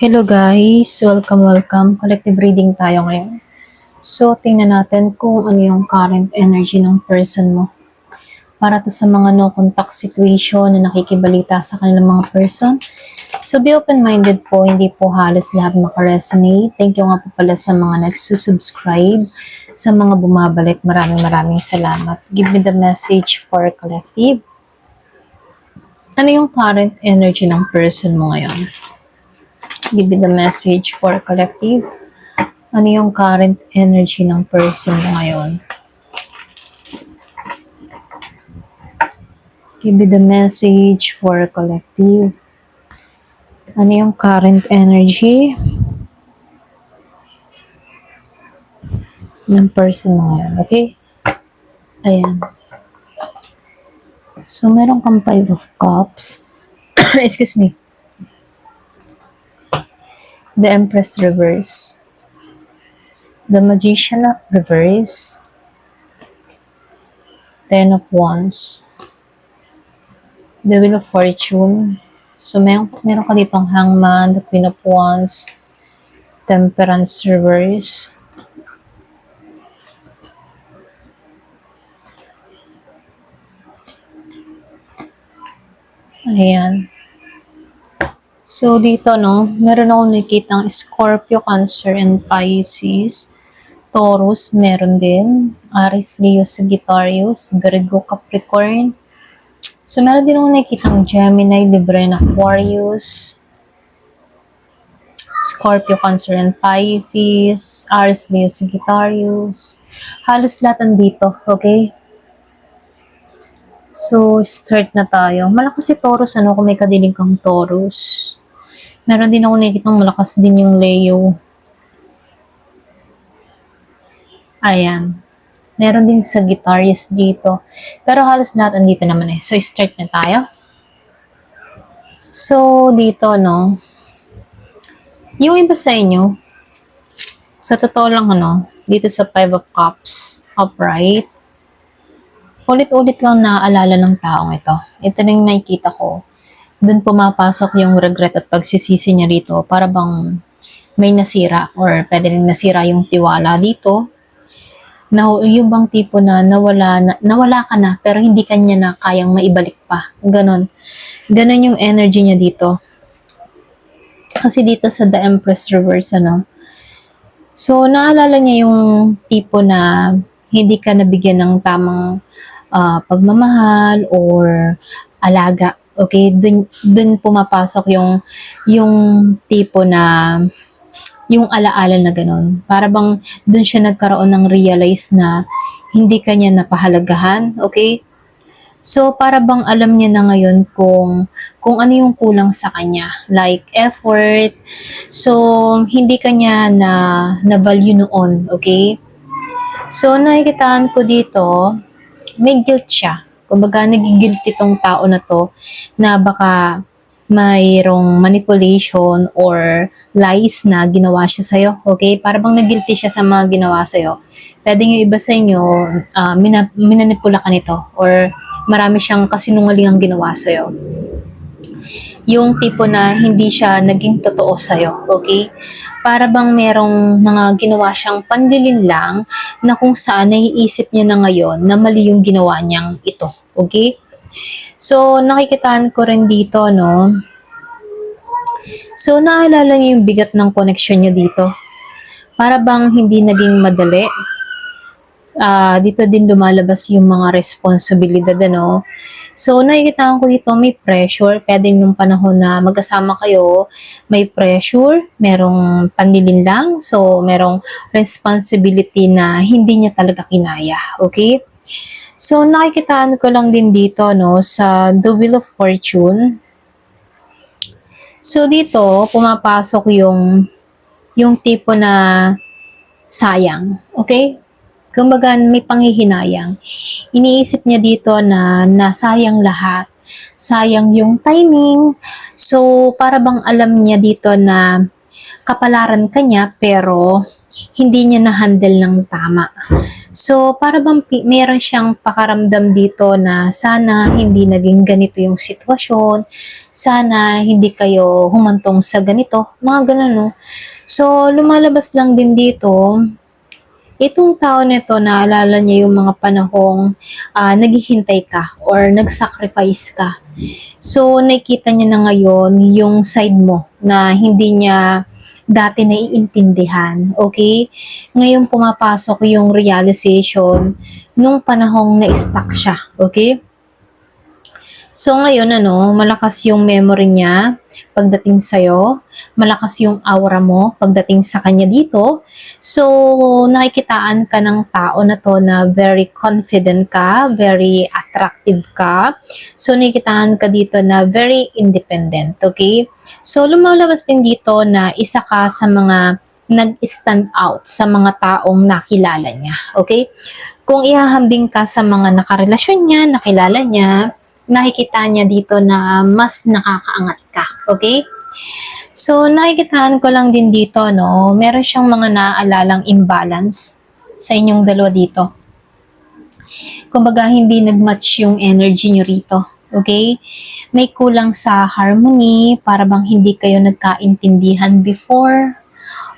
Hello guys! Welcome. Collective reading tayo ngayon. So, tingnan natin kung ano yung current energy ng person mo. Para to sa mga no contact situation na nakikibalita sa kanilang mga person. So, be open-minded po. Hindi po halos lahat makaresonate. Thank you nga po pala sa mga nagsusubscribe. Sa mga bumabalik, maraming salamat. Give me the message for collective. Ano yung current energy ng person mo ngayon? Give me the message for collective. Ano yung current energy ng person mo ngayon? Give me the message for collective. Ano yung current energy ng person mo ngayon? Okay? Ayan. So, meron kang 5 of Cups. Excuse me. The Empress reverse. The Magician reverse. 10 of Wands. The Wheel of Fortune. So, meron ka ditong Hangman, the Queen of Wands, Temperance reverse. Ayan. So, dito, no, meron akong nakikitang Scorpio, Cancer, and Pisces. Taurus, meron din. Aries, Leo, Sagittarius, Virgo, Capricorn. So, meron din akong nakikitang Gemini, Libra, and Aquarius. Scorpio, Cancer, and Pisces. Aries, Leo, Sagittarius. Halos lahat nandito, okay? So, start na tayo. Malakas si Taurus, ano, kung may kadiling kang Taurus. Meron din ako nakikitang malakas din yung Leo. Ayan. Meron din Sagittarius dito. Pero halos lahat andito naman eh. So, start na tayo. So, dito, no. Yung iba sa inyo, sa totoo lang, ano, dito sa 5 of Cups, upright, ulit-ulit lang naaalala ng taong ito. Ito rin nakikita ko. Doon pumapasok yung regret at pagsisisi niya dito para bang may nasira or pwede rin nasira yung tiwala dito. Na yung bang tipo na nawala ka na pero hindi kanya na kayang maibalik pa. Ganon. Ganon yung energy niya dito. Kasi dito sa The Empress reverse, ano. So, naalala niya yung tipo na hindi ka nabigyan ng tamang pagmamahal or alaga. Okay, dun pumapasok yung tipo na yung alaala na ganun. Para bang dun siya nagkaroon ng realize na hindi kanya napahalagahan, okay? So, para bang alam niya na ngayon kung ano yung kulang sa kanya. Like, effort. So, hindi kanya na value noon, okay? So, nakikitaan ko dito, may guilt siya. Kumbaga, nagigilty tong tao na to na baka mayroong manipulation or lies na ginawa siya sa'yo. Okay? Para bang nagilty siya sa mga ginawa sa'yo. Pwede yung iba sa inyo, minanipula ka nito or marami siyang kasinungalingang ginawa sa'yo. Yung tipo na hindi siya naging totoo sa'yo. Okay? Para bang merong mga ginawa siyang panlilinlang na kung saan naiisip niya na ngayon na mali yung ginawa niyang ito. Okay? So, nakikitaan ko rin dito, no? So, naalala niyo yung bigat ng connection niyo dito? Para bang hindi naging madali? Dito din lumalabas yung mga responsibilidad, ano? So, nakikitaan ko dito may pressure. Pwede nung panahon na magkasama kayo, may pressure, merong panlilinlang, so merong responsibility na hindi niya talaga kinaya. Okay? So, nakikitaan ko lang din dito, no, sa The Wheel of Fortune. So, dito, pumapasok yung tipo na sayang. Okay? Kumbaga, may panghihinayang. Iniisip niya dito na nasayang lahat. Sayang yung timing. So, para bang alam niya dito na kapalaran ka niya, pero hindi niya na-handle ng tama. So, para bang meron siyang pakaramdam dito na sana hindi naging ganito yung sitwasyon, sana hindi kayo humantong sa ganito, mga ganun, no? So, lumalabas lang din dito, itong tao nito, naalala niya yung mga panahong naghihintay ka or nag-sacrifice ka. So, nakikita niya na ngayon yung side mo na hindi niya dati naiintindihan. Okay? Ngayon pumapasok yung realization nung panahong na-stuck siya. Okay? So ngayon malakas yung memory niya pagdating sa'yo, malakas yung aura mo pagdating sa kanya dito. So nakikitaan ka ng tao na to na very confident ka, very attractive ka. So nakikitaan ka dito na very independent, okay? So lumalabas din dito na isa ka sa mga nag-stand out sa mga taong nakilala niya, okay? Kung ihahambing ka sa mga nakarelasyon niya, nakilala niya, nakikita niya dito na mas nakakaangat ka. Okay? So, nakikitaan ko lang din dito, meron siyang mga naaalalang imbalance sa inyong dalawa dito. Kumbaga, hindi nag-match yung energy nyo rito. Okay? May kulang sa harmony, para bang hindi kayo nagkaintindihan before,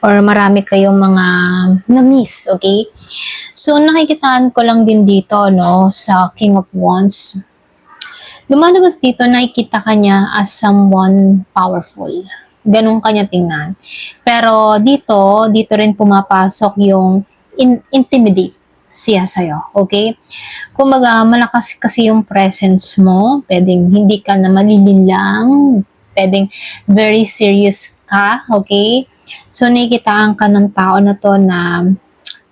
or marami kayong mga na-miss. Okay? So, nakikitaan ko lang din dito, sa King of Wands. Lumalabas dito, nakikita ka niya as someone powerful. Ganun kanya tingnan. Pero dito rin pumapasok yung intimidate siya sa'yo. Okay? Kumbaga, malakas kasi yung presence mo. Pwedeng hindi ka na malilinlang. Pwedeng very serious ka. Okay? So, nakikitaan ka ng tao na to na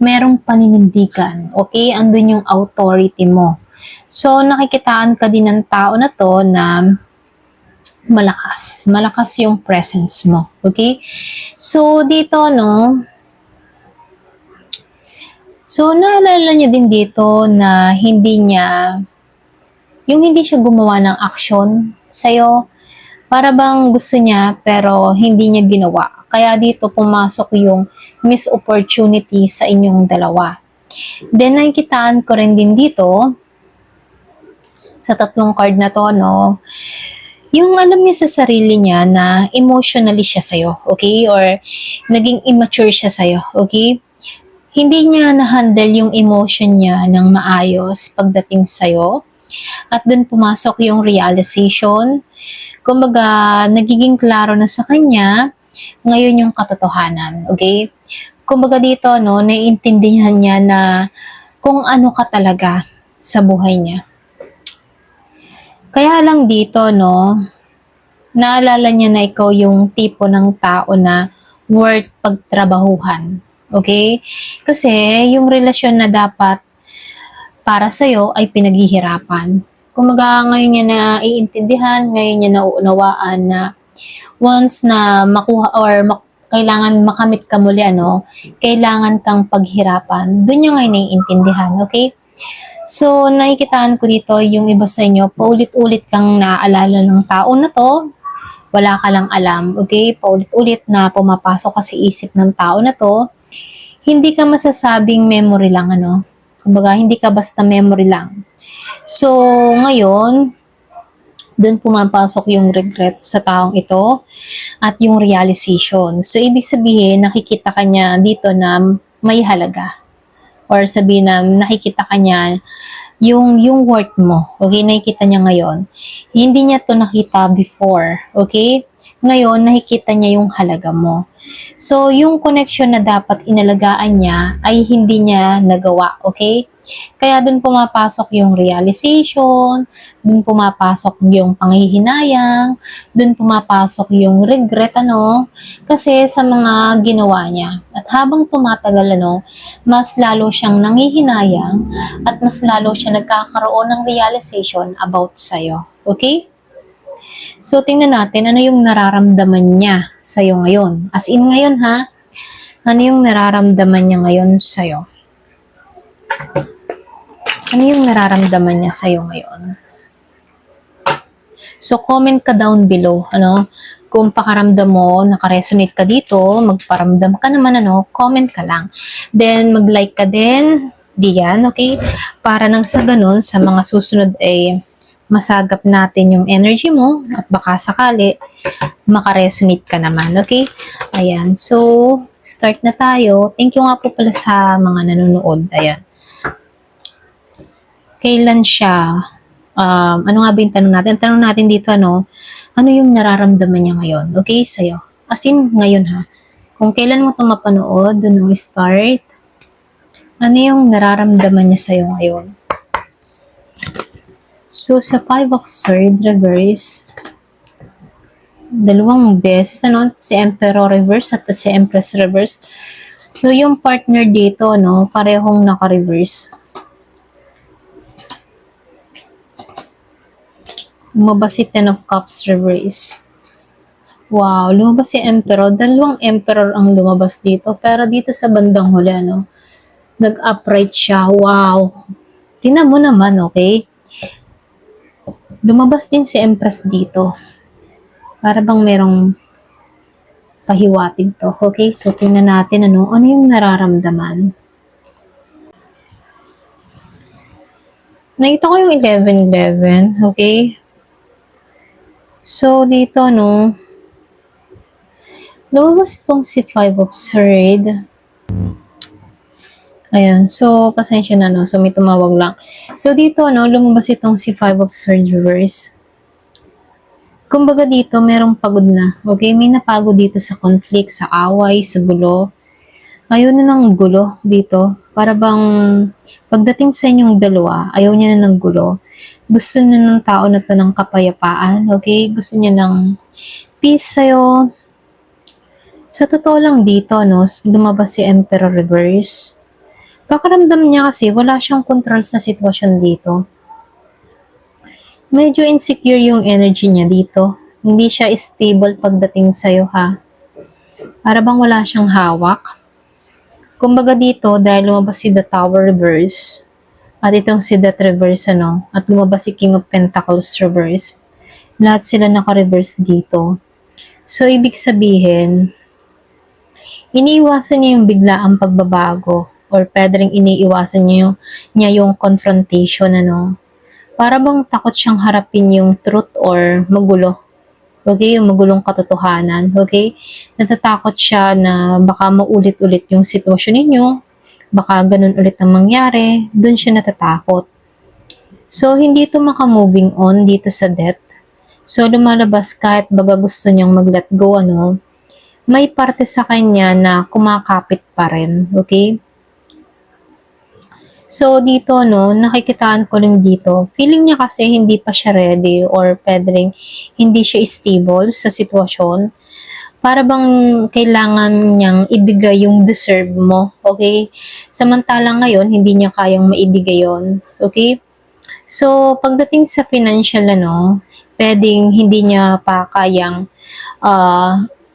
merong paninindigan. Okay? Andun yung authority mo. So, nakikitaan ka din ng tao na to na malakas. Malakas yung presence mo. Okay? So, dito, So, naalala niya din dito na hindi siya gumawa ng action sa'yo. Para bang gusto niya, pero hindi niya ginawa. Kaya dito pumasok yung missed opportunity sa inyong dalawa. Then, nakikitaan ko rin din dito, sa tatlong card na to, yung alam niya sa sarili niya na emotionally siya sa'yo, okay? Or naging immature siya sa'yo, okay? Hindi niya na-handle yung emotion niya ng maayos pagdating sa'yo. At dun pumasok yung realization. Kumbaga, nagiging klaro na sa kanya ngayon yung katotohanan, okay? Kumbaga dito, naiintindihan niya na kung ano ka talaga sa buhay niya. Kaya lang dito, naalala niya na ikaw yung tipo ng tao na worth pagtrabahuhan. Okay? Kasi yung relasyon na dapat para sa'yo ay pinaghihirapan. Kumaga ngayon niya na iintindihan, ngayon niya nauunawaan na once na makuha or kailangan makamit ka muli, kailangan kang paghirapan. Doon niya ngayon naiintindihan. Okay? So, nakikitaan ko dito yung iba sa inyo, paulit-ulit kang naaalala ng tao na to, wala ka lang alam, okay? Paulit-ulit na pumapasok ka sa isip ng tao na to, hindi ka masasabing memory lang, Kumbaga, hindi ka basta memory lang. So, ngayon, dun pumapasok yung regret sa taong ito at yung realization. So, ibig sabihin, nakikita ka niya dito na may halaga. Or sabihin na nakikita ka niya yung worth mo. Okay, nakikita niya ngayon. Hindi niya to nakita before. Okay? Ngayon, nakikita niya yung halaga mo. So, yung connection na dapat inalagaan niya ay hindi niya nagawa. Okay? Kaya dun pumapasok yung realization, dun pumapasok yung panghihinayang, dun pumapasok yung regret, kasi sa mga ginawa niya. At habang tumatagal, mas lalo siyang nanghihinayang at mas lalo siya nagkakaroon ng realization about sa'yo. Okay? So, tingnan natin ano yung nararamdaman niya sa'yo ngayon. As in ngayon, ha? Ano yung nararamdaman niya ngayon sa'yo? Ano yung nararamdaman niya sa'yo ngayon? So, comment ka down below, Kung pakaramdam mo, nakaresonate ka dito, magparamdam ka naman, comment ka lang. Then, mag-like ka din, diyan, okay? Para nang sa ganun, sa mga susunod ay masagap natin yung energy mo at baka sakali, makaresonate ka naman, okay? Ayan, so, start na tayo. Thank you nga po pala sa mga nanonood. Ayan. Kailan siya? Ano nga ba yung tanong natin? Tanong natin dito, ano yung nararamdaman niya ngayon? Okay, sa'yo. As in, ngayon ha. Kung kailan mo ito mapanood, doon ang start. Ano yung nararamdaman niya sa'yo ngayon? So, sa 5 of Swords reverse, dalawang beses, si Emperor reverse at si Empress reverse. So, yung partner dito, parehong naka-reverse. Lumabas si Ten of Cups reverse. Wow, lumabas si Emperor. Dalawang Emperor ang lumabas dito. Pero dito sa bandang huli, nag-upright siya. Wow. Tingnan mo naman, okay? Lumabas din si Empress dito. Para bang merong pahiwatig to. Okay, so tingnan natin ano yung nararamdaman. Nakita ko yung 11-11. Okay? So, dito, lumabas itong si 5 of Swords. Ayan. So, pasensya na, So, may tumawag lang. So, dito, lumabas itong si 5 of Swords reverse. Kumbaga dito, merong pagod na. Okay? May napagod dito sa conflict, sa away, sa gulo. Ayaw na ng gulo dito. Para bang pagdating sa inyong dalawa, ayaw niya na ng gulo. Gusto niya ng tao na to ng kapayapaan. Okay? Gusto niya ng peace sa'yo. Sa totoo lang dito, lumabas si Emperor reverse. Pakaramdam niya kasi wala siyang control sa sitwasyon dito. Medyo insecure yung energy niya dito. Hindi siya stable pagdating sa'yo, ha? Para bang wala siyang hawak. Kumbaga dito, dahil lumabas si The Tower reverse, at itong si Death reverse, at lumabas si King of Pentacles reverse, lahat sila naka-reverse dito. So, ibig sabihin, iniiwasan niya yung biglaang pagbabago, or pwede rin iniiwasan niya yung confrontation, Para bang takot siyang harapin yung truth or magulo. Okay? Yung magulong katotohanan. Okay? Natatakot siya na baka maulit-ulit yung sitwasyon ninyo. Baka ganun ulit ang mangyari. Doon siya natatakot. So, hindi ito maka-moving on dito sa death. So, lumalabas kahit baga gusto niyang mag-let go, may parte sa kanya na kumakapit pa rin. Okay? So, dito, nakikitaan ko rin dito. Feeling niya kasi hindi pa siya ready or pwedeng hindi siya stable sa sitwasyon. Para bang kailangan niyang ibigay yung deserve mo. Okay? Samantalang ngayon, hindi niya kayang maibigay yon. Okay? So, pagdating sa financial, pwedeng hindi niya pa kayang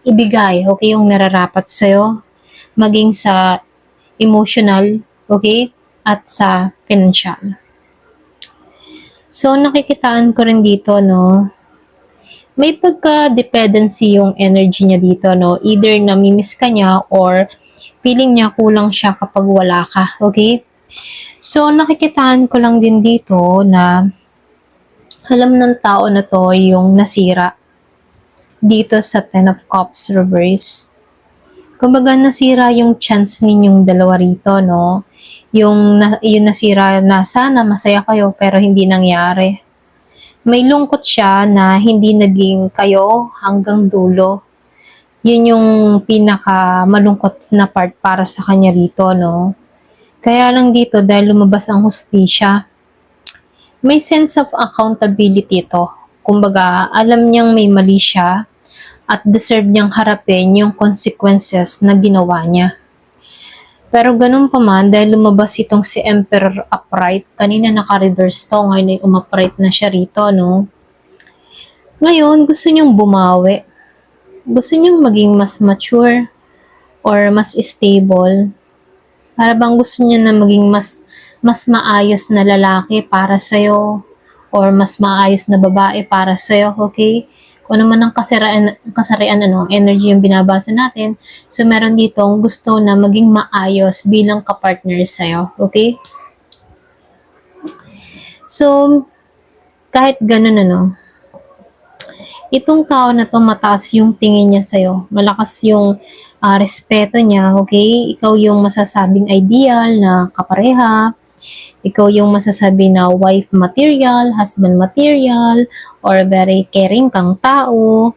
ibigay. Okay? Yung nararapat sa'yo. Maging sa emotional. Okay? At sa financial. So, nakikitaan ko rin dito, may pagka-dependency yung energy niya dito, Either namimiss ka niya or feeling niya kulang siya kapag wala ka, okay? So, nakikitaan ko lang din dito na alam ng tao na to yung nasira dito sa Ten of Cups reverse. Kumbaga, nasira yung chance ninyong dalawa rito, yung nasira na sana masaya kayo pero hindi nangyari. May lungkot siya na hindi naging kayo hanggang dulo. Yun yung pinaka malungkot na part para sa kanya rito, Kaya lang dito dahil lumabas ang hustisya, may sense of accountability ito. Kumbaga, alam niyang may mali siya at deserve niyang harapin yung consequences na ginawa niya. Pero ganun pa man, dahil lumabas itong si Emperor upright, kanina naka-reverse to, ngayon ay upright na siya rito, Ngayon, gusto niyong bumawi. Gusto niyong maging mas mature or mas stable. Para bang gusto niya na maging mas maayos na lalaki para sa'yo or mas maayos na babae para sa'yo, okay? Kung ano man ang kasarian energy yung binabasa natin. So, meron ditong gusto na maging maayos bilang kapartner sa'yo. Okay? So, kahit ganun itong tao na to mataas yung tingin niya sa'yo. Malakas yung respeto niya, okay? Ikaw yung masasabing ideal na kapareha. Ikaw yung masasabi na wife material, husband material, or very caring kang tao.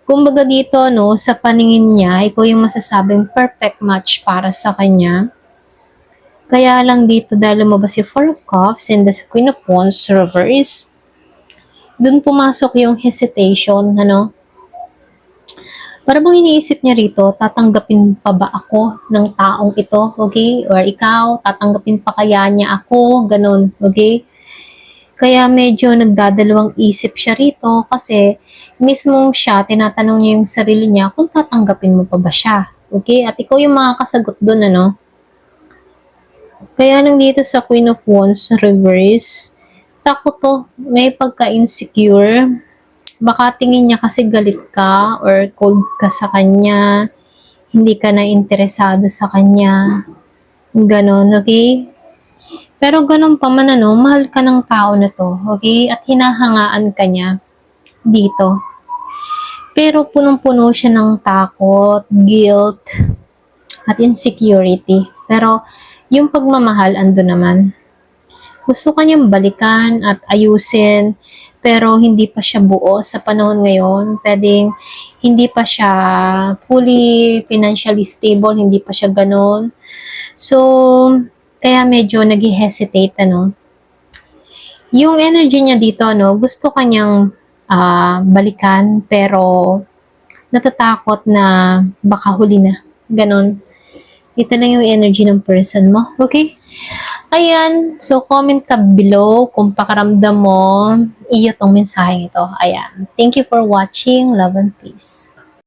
Kumbaga dito, sa paningin niya, ikaw yung masasabing perfect match para sa kanya. Kaya lang dito, dahil lumabas si Four of Cups and the Queen of Wands reverse, dun pumasok yung hesitation, Para bang iniisip niya rito, tatanggapin pa ba ako ng taong ito, okay? Or ikaw, tatanggapin pa kaya niya ako, ganun, okay? Kaya medyo nagdadalawang isip siya rito kasi mismong siya, tinatanong niya yung sarili niya kung tatanggapin mo pa ba siya, okay? At ikaw yung makakasagot dun, Kaya nang dito sa Queen of Wands reverse, takot to, may pagka-insecure. Baka tingin niya kasi galit ka or cold ka sa kanya, hindi ka na interesado sa kanya, ganon, okay? Pero ganon pa man, mahal ka ng tao na to, okay? At hinahangaan ka niya dito. Pero punong-puno siya ng takot, guilt, at insecurity. Pero yung pagmamahal, ando naman. Gusto ka niyang balikan at ayusin, pero hindi pa siya buo sa panahon ngayon. Pwedeng hindi pa siya fully financially stable, hindi pa siya ganon. So, kaya medyo nag-hesitate, Yung energy niya dito, gusto kanyang balikan, pero natatakot na baka huli na. Ganon. Ito na yung energy ng person mo. Okay? Ayan. So, comment ka below kung pakaramdam mo iyo tong mensaheng ito. Ayan. Thank you for watching. Love and peace.